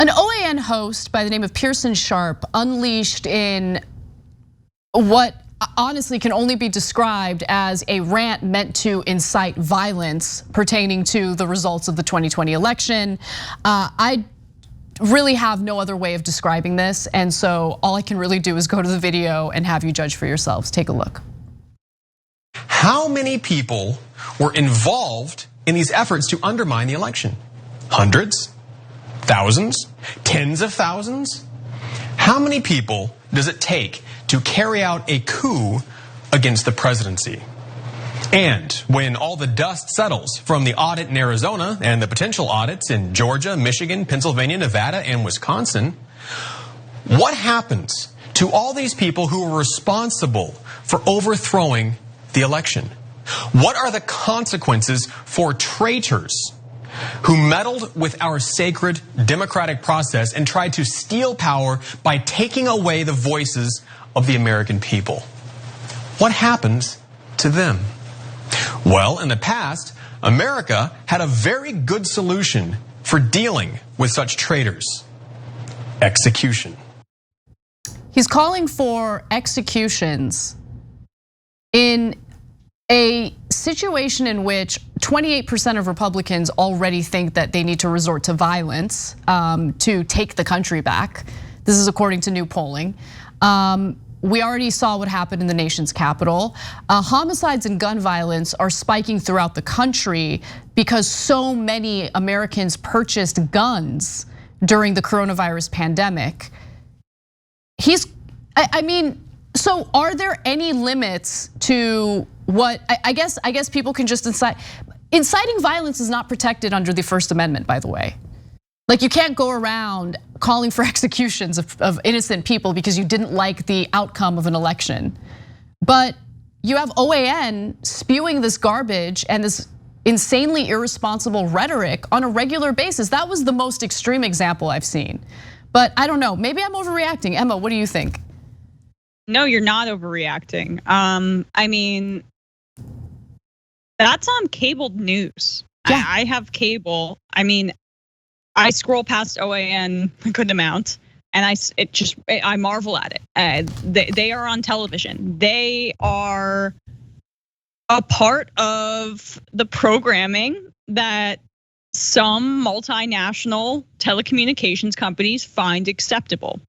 An OAN host by the name of Pearson Sharp unleashed in what honestly can only be described as a rant meant to incite violence pertaining to the results of the 2020 election. I really have no other way of describing this, and so all I can really do is go to the video and have you judge for yourselves. Take a look. How many people were involved in these efforts to undermine the election? Hundreds? Thousands? Tens of thousands? How many people does it take to carry out a coup against the presidency? And when all the dust settles from the audit in Arizona and the potential audits in Georgia, Michigan, Pennsylvania, Nevada, and Wisconsin, what happens to all these people who were responsible for overthrowing the election? What are the consequences for traitors who meddled with our sacred democratic process and tried to steal power by taking away the voices of the American people? What happens to them? Well, in the past, America had a very good solution for dealing with such traitors: execution. He's calling for executions in a situation in which 28% of Republicans already think that they need to resort to violence to take the country back. This is according to new polling. We already saw what happened in the nation's capital. Homicides and gun violence are spiking throughout the country because so many Americans purchased guns during the coronavirus pandemic. So are there any limits to what, I guess people can just incite. Inciting violence is not protected under the First Amendment, by the way. Like, you can't go around calling for executions of innocent people because you didn't like the outcome of an election. But you have OAN spewing this garbage and this insanely irresponsible rhetoric on a regular basis. That was the most extreme example I've seen. But I don't know, maybe I'm overreacting. Emma, what do you think? No, you're not overreacting. I mean, that's on cable news. Yeah. I have cable. I mean, I scroll past OAN a good amount, and I marvel at it. They are on television. They are a part of the programming that some multinational telecommunications companies find acceptable.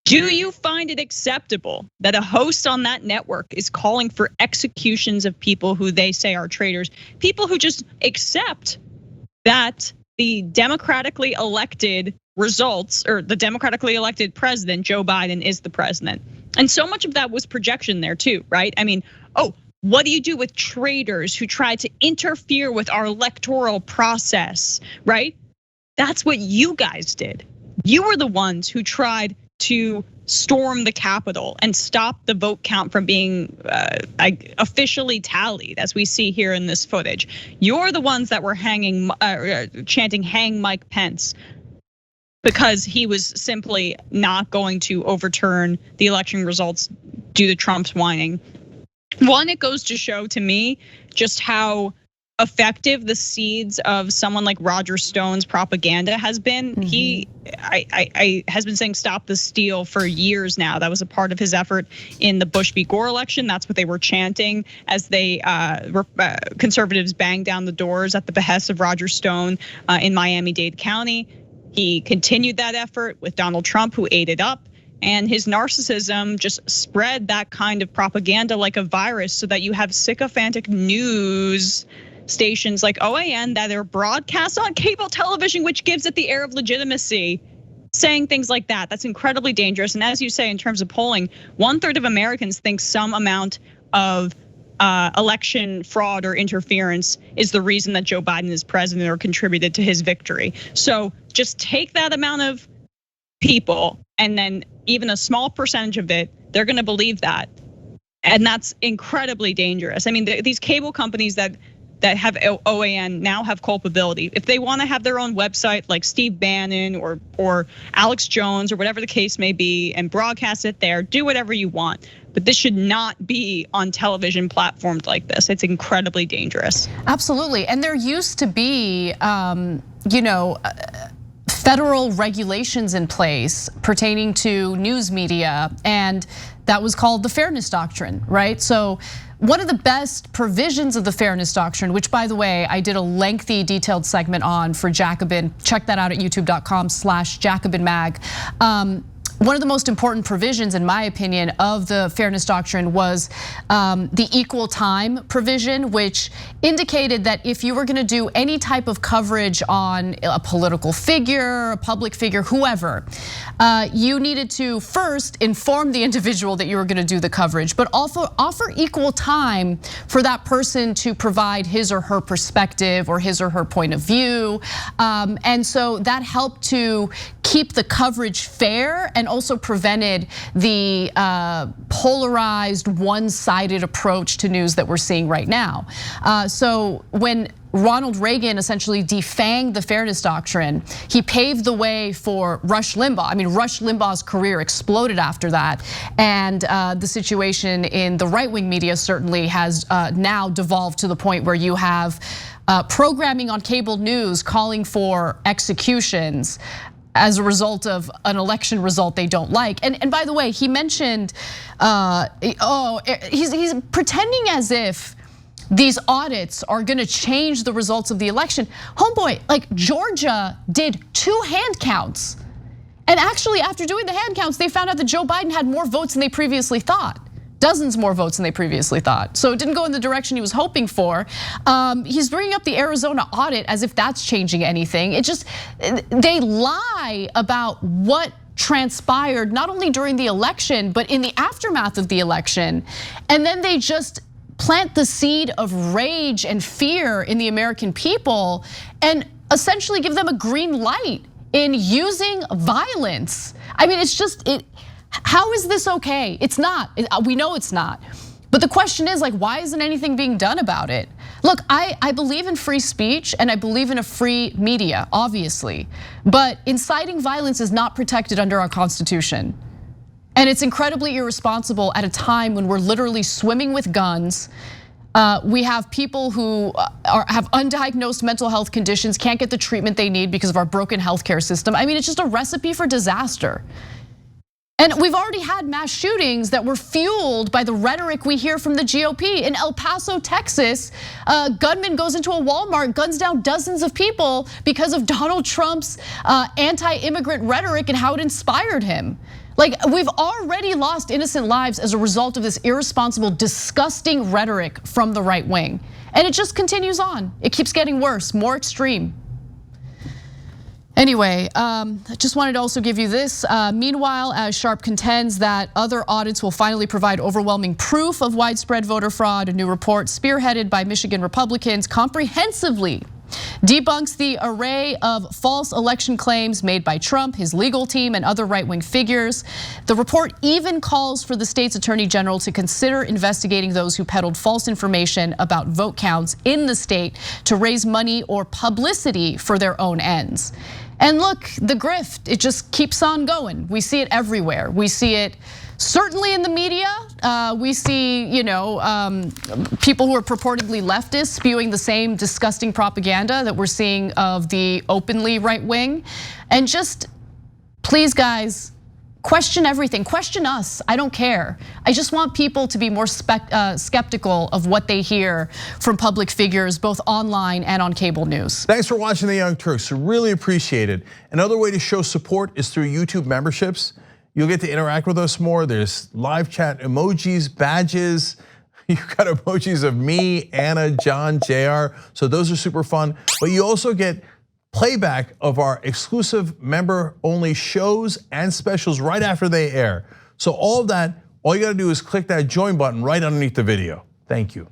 Do you find it acceptable that a host on that network is calling for executions of people who they say are traitors? People who just accept that the democratically elected results, or the democratically elected president, Joe Biden, is the president. And so much of that was projection there too, right? I mean, what do you do with traitors who try to interfere with our electoral process, right? That's what you guys did. You were the ones who tried to storm the Capitol and stop the vote count from being officially tallied, as we see here in this footage. You're the ones that were chanting "Hang Mike Pence" because he was simply not going to overturn the election results due to Trump's whining. One, it goes to show to me just how effective the seeds of someone like Roger Stone's propaganda has been. He has been saying "stop the steal" for years now. That was a part of his effort in the Bush v. Gore election. That's what they were chanting as they conservatives banged down the doors at the behest of Roger Stone in Miami-Dade County. He continued that effort with Donald Trump, who ate it up. And his narcissism just spread that kind of propaganda like a virus, so that you have sycophantic news stations like OAN that are broadcast on cable television, which gives it the air of legitimacy, saying things like that. That's incredibly dangerous. And as you say, in terms of polling, 1/3 of Americans think some amount of election fraud or interference is the reason that Joe Biden is president or contributed to his victory. So just take that amount of people, and then even a small percentage of it, they're gonna believe that. And that's incredibly dangerous. I mean, these cable companies that have OAN now have culpability. If they want to have their own website like Steve Bannon or Alex Jones or whatever the case may be and broadcast it there, do whatever you want. But this should not be on television platforms like this. It's incredibly dangerous. Absolutely, and there used to be, federal regulations in place pertaining to news media, and that was called the Fairness Doctrine, right? So one of the best provisions of the Fairness Doctrine, which by the way, I did a lengthy detailed segment on for Jacobin, check that out at youtube.com/JacobinMag. One of the most important provisions, in my opinion, of the Fairness Doctrine was the equal time provision, which indicated that if you were gonna do any type of coverage on a political figure, a public figure, whoever, you needed to first inform the individual that you were gonna do the coverage, but also offer equal time for that person to provide his or her perspective or his or her point of view. And so that helped to keep the coverage fair and also prevented the polarized, one-sided approach to news that we're seeing right now. So when Ronald Reagan essentially defanged the Fairness Doctrine, he paved the way for Rush Limbaugh. I mean, Rush Limbaugh's career exploded after that. And the situation in the right-wing media certainly has now devolved to the point where you have programming on cable news calling for executions as a result of an election result they don't like. And by the way, he mentioned, he's pretending as if these audits are gonna change the results of the election. Homeboy, like Georgia did 2 hand counts. And actually after doing the hand counts, they found out that Joe Biden had more votes than they previously thought. Dozens more votes than they previously thought. So it didn't go in the direction he was hoping for. He's bringing up the Arizona audit as if that's changing anything. It just, they lie about what transpired not only during the election, but in the aftermath of the election. And then they just plant the seed of rage and fear in the American people and essentially give them a green light in using violence. I mean, it's just, how is this okay? It's not, we know it's not. But the question is, like, why isn't anything being done about it? Look, I believe in free speech and I believe in a free media, obviously. But inciting violence is not protected under our Constitution. And it's incredibly irresponsible at a time when we're literally swimming with guns. We have people who have undiagnosed mental health conditions, can't get the treatment they need because of our broken healthcare system. I mean, it's just a recipe for disaster. And we've already had mass shootings that were fueled by the rhetoric we hear from the GOP. In El Paso, Texas, a gunman goes into a Walmart, guns down dozens of people because of Donald Trump's anti-immigrant rhetoric and how it inspired him. Like, we've already lost innocent lives as a result of this irresponsible, disgusting rhetoric from the right wing. And it just continues on. It keeps getting worse, more extreme. Anyway, I just wanted to also give you this. Meanwhile, as Sharp contends that other audits will finally provide overwhelming proof of widespread voter fraud, a new report spearheaded by Michigan Republicans comprehensively debunks the array of false election claims made by Trump, his legal team, and other right-wing figures. The report even calls for the state's attorney general to consider investigating those who peddled false information about vote counts in the state to raise money or publicity for their own ends. And look, the grift, it just keeps on going. We see it everywhere. We see it certainly in the media. We see, people who are purportedly leftists spewing the same disgusting propaganda that we're seeing of the openly right wing. And just, please guys, question everything, question us, I don't care. I just want people to be more skeptical of what they hear from public figures, both online and on cable news. Thanks for watching The Young Turks, really appreciate it. Another way to show support is through YouTube memberships. You'll get to interact with us more. There's live chat emojis, badges. You've got emojis of me, Anna, John, JR. So those are super fun. But you also get playback of our exclusive member-only shows and specials right after they air. So all of that, all you gotta do is click that join button right underneath the video. Thank you.